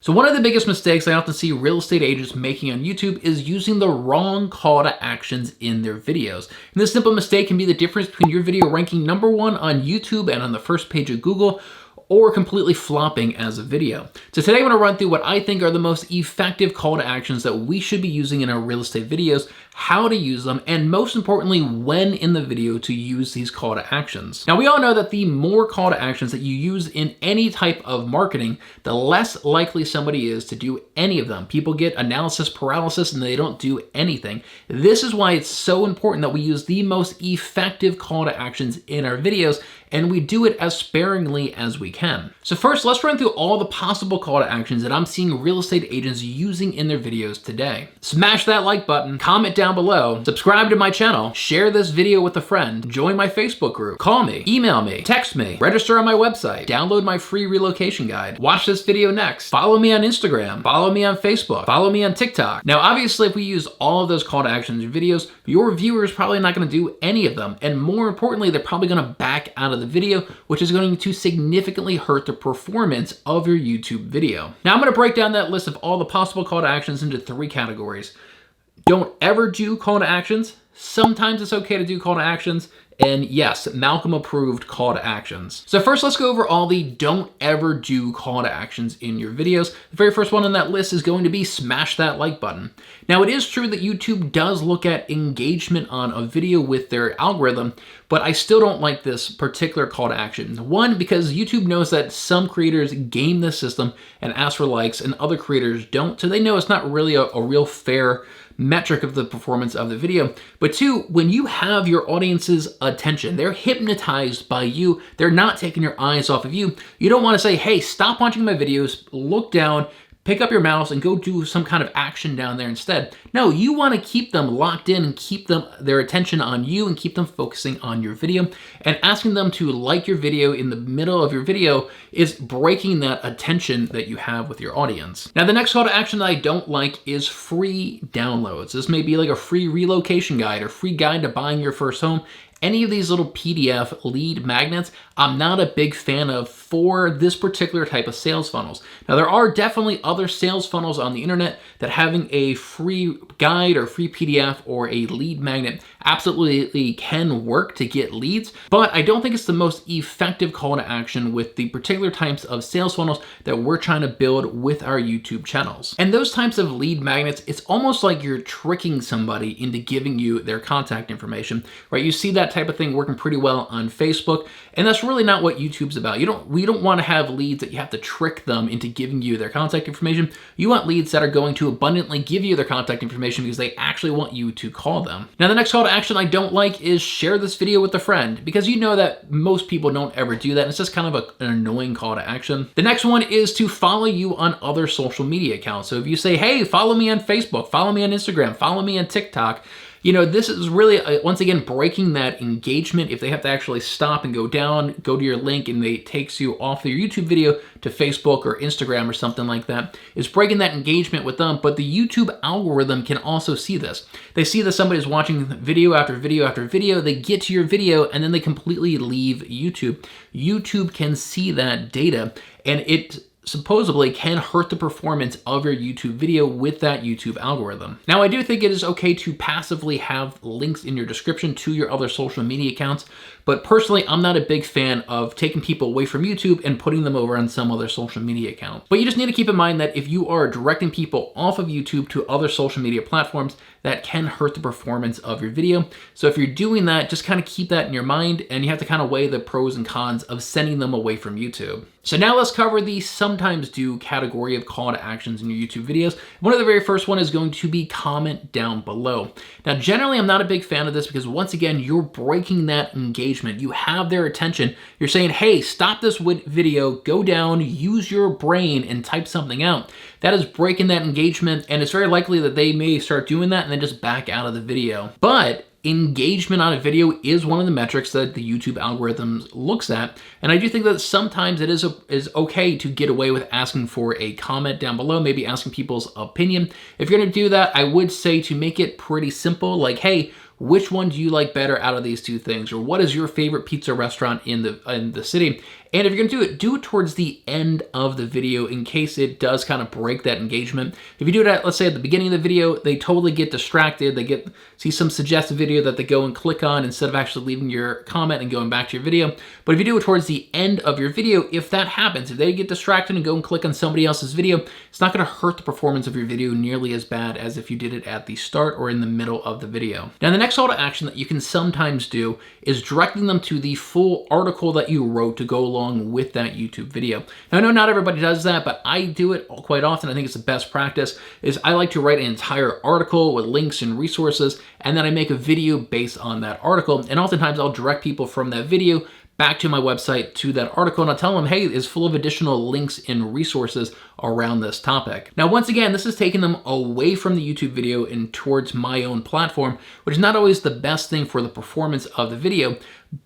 So one of the biggest mistakes I often see real estate agents making on YouTube is using the wrong call to actions in their videos. And this simple mistake can be the difference between your video ranking #1 on YouTube and on the first page of Google, or completely flopping as a video. So today I want to run through what I think are the most effective call to actions that we should be using in our real estate videos, how to use them, and most importantly, when in the video to use these call to actions. Now we all know that the more call to actions that you use in any type of marketing, the less likely somebody is to do any of them. People get analysis paralysis and they don't do anything. This is why it's so important that we use the most effective call to actions in our videos, and we do it as sparingly as we can. So first, let's run through all the possible call to actions that I'm seeing real estate agents using in their videos today. Smash that like button, comment down below, subscribe to my channel, share this video with a friend, join my Facebook group, call me, email me, text me, register on my website, download my free relocation guide, watch this video next, follow me on Instagram, follow me on Facebook, follow me on TikTok. Now, obviously, if we use all of those call to actions in videos, your viewer is probably not gonna do any of them. And more importantly, they're probably gonna back out of the video, which is going to significantly hurt the performance of your YouTube video. Now I'm going to break down that list of all the possible call to actions into 3 categories. Don't ever do call to actions. Sometimes it's okay to do call to actions. And yes, Malcolm approved call to actions. So first, let's go over all the don't ever do call to actions in your videos. The very first one on that list is going to be smash that like button. Now it is true that YouTube does look at engagement on a video with their algorithm, but I still don't like this particular call to action. One, because YouTube knows that some creators game the system and ask for likes and other creators don't, so they know it's not really a real fair metric of the performance of the video. But 2, when you have your audience's attention, they're hypnotized by you, they're not taking your eyes off of you, you don't want to say, hey, stop watching my videos, look down, pick up your mouse and go do some kind of action down there instead. No, you want to keep them locked in and keep their attention on you and keep them focusing on your video. And asking them to like your video in the middle of your video is breaking that attention that you have with your audience. Now, the next call to action that I don't like is free downloads. This may be like a free relocation guide or free guide to buying your first home. Any of these little PDF lead magnets, I'm not a big fan of for this particular type of sales funnels. Now, there are definitely other sales funnels on the internet that having a free guide or free PDF or a lead magnet absolutely can work to get leads, but I don't think it's the most effective call to action with the particular types of sales funnels that we're trying to build with our YouTube channels. And those types of lead magnets, it's almost like you're tricking somebody into giving you their contact information, right? You see that type of thing working pretty well on Facebook, and that's really not what YouTube's about. We don't want to have leads that you have to trick them into giving you their contact information. You want leads that are going to abundantly give you their contact information because they actually want you to call them. Now, the next call to action I don't like is share this video with a friend, because you know that most people don't ever do that. And it's just kind of an annoying call to action. The next one is to follow you on other social media accounts. So if you say, hey, follow me on Facebook, follow me on Instagram, follow me on TikTok, you know, this is really, once again, breaking that engagement. If they have to actually stop and go down, go to your link, and it takes you off your YouTube video to Facebook or Instagram or something like that, is breaking that engagement with them. But the YouTube algorithm can also see this. They see that somebody's watching video after video after video, they get to your video, and then they completely leave YouTube. YouTube can see that data, and it supposedly can hurt the performance of your YouTube video with that YouTube algorithm. Now, I do think it is okay to passively have links in your description to your other social media accounts, but personally, I'm not a big fan of taking people away from YouTube and putting them over on some other social media account. But you just need to keep in mind that if you are directing people off of YouTube to other social media platforms, that can hurt the performance of your video. So if you're doing that, just kind of keep that in your mind, and you have to kind of weigh the pros and cons of sending them away from YouTube. So now let's cover the sometimes do category of call to actions in your YouTube videos. One of the very first one is going to be comment down below. Now, generally, I'm not a big fan of this because once again, you're breaking that engagement. You have their attention. You're saying, hey, stop this video, go down, use your brain and type something out. That is breaking that engagement, and it's very likely that they may start doing that and then just back out of the video. But engagement on a video is one of the metrics that the YouTube algorithm looks at, and I do think that sometimes it is okay to get away with asking for a comment down below, maybe asking people's opinion. If you're gonna do that, I would say to make it pretty simple, like, hey, which one do you like better out of these two things? Or what is your favorite pizza restaurant in the city? And if you're gonna do it towards the end of the video in case it does kind of break that engagement. If you do it at, let's say at the beginning of the video, they totally get distracted. They see some suggested video that they go and click on instead of actually leaving your comment and going back to your video. But if you do it towards the end of your video, if that happens, if they get distracted and go and click on somebody else's video, it's not gonna hurt the performance of your video nearly as bad as if you did it at the start or in the middle of the video. Now, the next call to action that you can sometimes do is directing them to the full article that you wrote to go along with that YouTube video. Now, I know not everybody does that, but I do it quite often. I think it's the best practice is I like to write an entire article with links and resources, and then I make a video based on that article. And oftentimes I'll direct people from that video back to my website to that article, and I'll tell them, hey, it's full of additional links and resources around this topic. Now, once again, this is taking them away from the YouTube video and towards my own platform, which is not always the best thing for the performance of the video,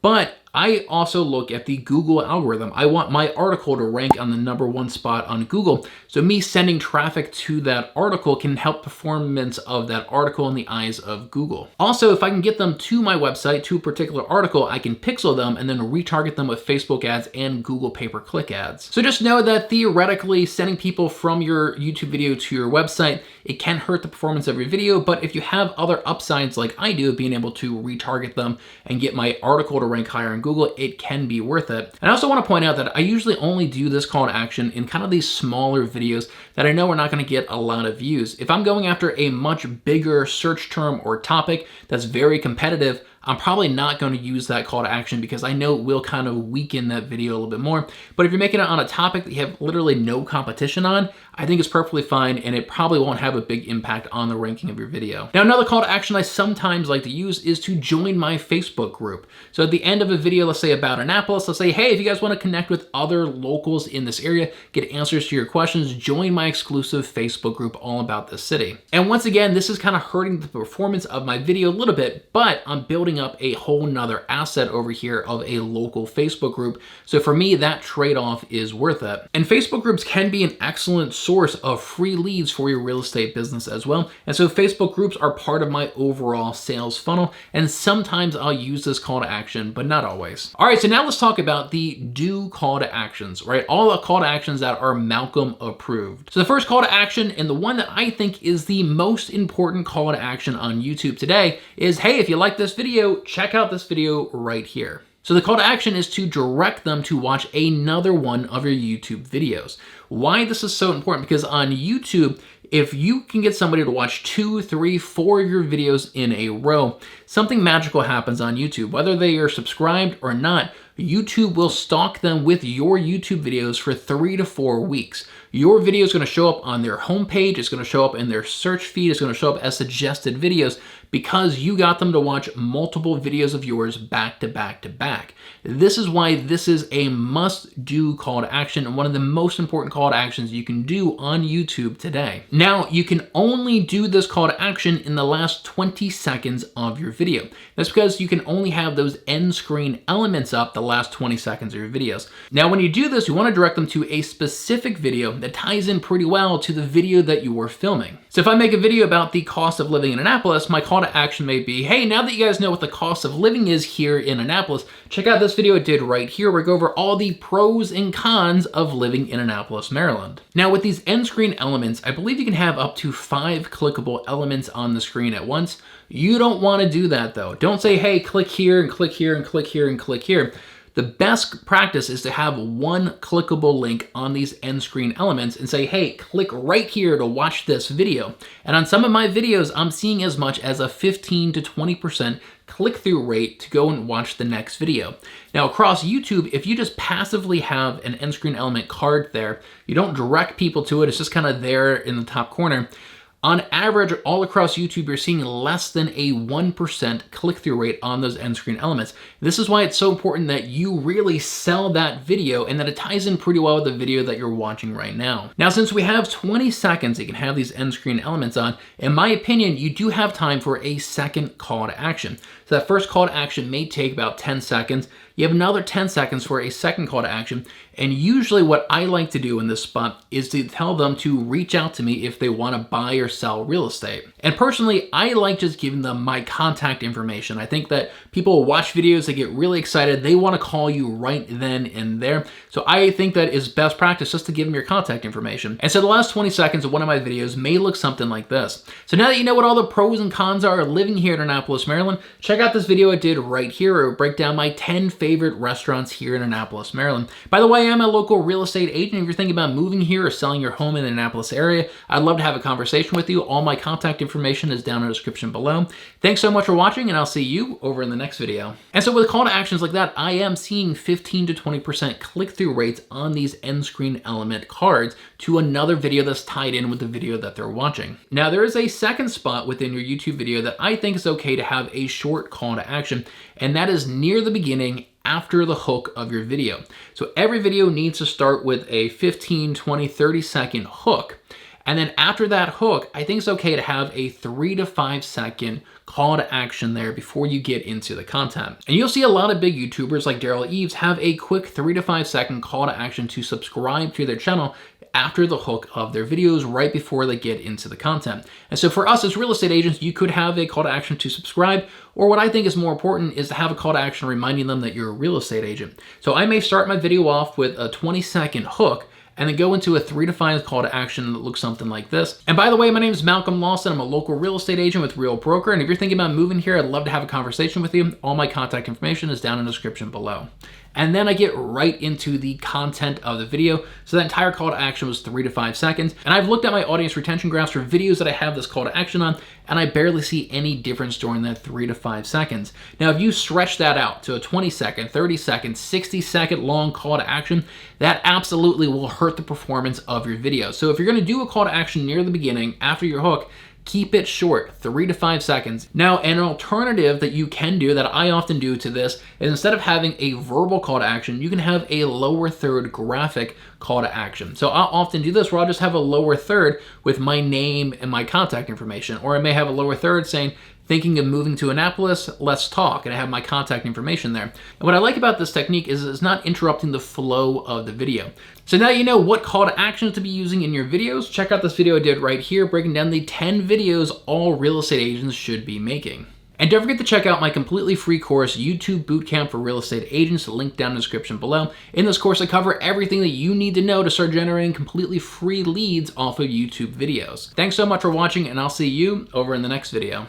but I also look at the Google algorithm. I want my article to rank on the #1 spot on Google. So me sending traffic to that article can help performance of that article in the eyes of Google. Also, if I can get them to my website, to a particular article, I can pixel them and then retarget them with Facebook ads and Google pay-per-click ads. So just know that theoretically, sending people from your YouTube video to your website, it can hurt the performance of your video, but if you have other upsides like I do, being able to retarget them and get my article to rank higher on Google, it can be worth it. And I also want to point out that I usually only do this call to action in kind of these smaller videos that I know are not going to get a lot of views. If I'm going after a much bigger search term or topic that's very competitive, I'm probably not going to use that call to action because I know it will kind of weaken that video a little bit more. But if you're making it on a topic that you have literally no competition on, I think it's perfectly fine, and it probably won't have a big impact on the ranking of your video. Now, another call to action I sometimes like to use is to join my Facebook group. So at the end of a video, let's say about Annapolis, let's say, hey, if you guys want to connect with other locals in this area, get answers to your questions, join my exclusive Facebook group all about this city. And once again, this is kind of hurting the performance of my video a little bit, but I'm building up a whole nother asset over here of a local Facebook group. So for me, that trade-off is worth it. And Facebook groups can be an excellent source of free leads for your real estate business as well. And so Facebook groups are part of my overall sales funnel. And sometimes I'll use this call to action, but not always. All right, so now let's talk about the do call to actions, right? All the call to actions that are Malcolm approved. So the first call to action, and the one that I think is the most important call to action on YouTube today, is, hey, if you like this video, check out this video right here. So the call to action is to direct them to watch another one of your YouTube videos. Why this is so important? Because on YouTube, if you can get somebody to watch 2, 3, 4 of your videos in a row, something magical happens on YouTube. Whether they are subscribed or not, YouTube will stalk them with your YouTube videos for 3 to 4 weeks. Your video is going to show up on their homepage, it's going to show up in their search feed, it's going to show up as suggested videos because you got them to watch multiple videos of yours back to back to back. This is why this is a must-do call to action and one of the most important call to actions you can do on YouTube today. Now, you can only do this call to action in the last 20 seconds of your video. That's because you can only have those end screen elements up the last 20 seconds of your videos. Now, when you do this, you want to direct them to a specific video that ties in pretty well to the video that you were filming. So if I make a video about the cost of living in Annapolis, my call to action may be, hey, now that you guys know what the cost of living is here in Annapolis, check out this video I did right here where I go over all the pros and cons of living in Annapolis, Maryland. Now with these end screen elements, I believe you can have up to 5 clickable elements on the screen at once. You don't want to do that though. Don't say, hey, click here and click here and click here and click here. The best practice is to have one clickable link on these end screen elements and say, hey, click right here to watch this video. And on some of my videos, I'm seeing as much as a 15 to 20% click-through rate to go and watch the next video. Now across YouTube, if you just passively have an end screen element card there, you don't direct people to it, it's just kind of there in the top corner. On average, all across YouTube, you're seeing less than a 1% click-through rate on those end screen elements. This is why it's so important that you really sell that video and that it ties in pretty well with the video that you're watching right now. Now, since we have 20 seconds you can have these end screen elements on, in my opinion, you do have time for a second call to action. So that first call to action may take about 10 seconds. You have another 10 seconds for a second call to action. And usually what I like to do in this spot is to tell them to reach out to me if they want to buy or sell real estate. And personally, I like just giving them my contact information. I think that people watch videos, they get really excited, they want to call you right then and there. So I think that is best practice just to give them your contact information. And so the last 20 seconds of one of my videos may look something like this. So now that you know what all the pros and cons are living here in Annapolis, Maryland, check out this video I did right here where I break down my 10 favorite restaurants here in Annapolis, Maryland. By the way, I'm a local real estate agent. If you're thinking about moving here or selling your home in the Annapolis area, I'd love to have a conversation with you. All my contact information is down in the description below. Thanks so much for watching, and I'll see you over in the next video. And so with call to actions like that, I am seeing 15 to 20% click-through rates on these end screen element cards to another video that's tied in with the video that they're watching. Now, there is a second spot within your YouTube video that I think is okay to have a short call to action, and that is near the beginning after the hook of your video. So every video needs to start with a 15, 20, 30 second hook. And then after that hook, I think it's okay to have a 3 to 5 second call to action there before you get into the content. And you'll see a lot of big YouTubers like Daryl Eves have a quick 3 to 5 second call to action to subscribe to their channel after the hook of their videos right before they get into the content. And so for us as real estate agents, you could have a call to action to subscribe, or what I think is more important is to have a call to action reminding them that you're a real estate agent. So I may start my video off with a 20-second hook and then go into a 3 to 5 call to action that looks something like this. And by the way, my name is Malcolm Lawson. I'm a local real estate agent with Real Broker. And if you're thinking about moving here, I'd love to have a conversation with you. All my contact information is down in the description below. And then I get right into the content of the video. So that entire call to action was 3 to 5 seconds. And I've looked at my audience retention graphs for videos that I have this call to action on, and I barely see any difference during that 3 to 5 seconds. Now, if you stretch that out to a 20-second, 30-second, 60-second long call to action, that absolutely will hurt the performance of your video. So if you're gonna do a call to action near the beginning, after your hook, keep it short, 3 to 5 seconds. Now, an alternative that you can do that I often do to this is instead of having a verbal call to action, you can have a lower third graphic call to action. So I'll often do this where I'll just have a lower third with my name and my contact information, or I may have a lower third saying, thinking of moving to Annapolis, let's talk, and I have my contact information there. And what I like about this technique is it's not interrupting the flow of the video. So now you know what call to actions to be using in your videos. Check out this video I did right here, breaking down the 10 videos all real estate agents should be making. And don't forget to check out my completely free course, YouTube Bootcamp for Real Estate Agents, linked down in the description below. In this course, I cover everything that you need to know to start generating completely free leads off of YouTube videos. Thanks so much for watching, and I'll see you over in the next video.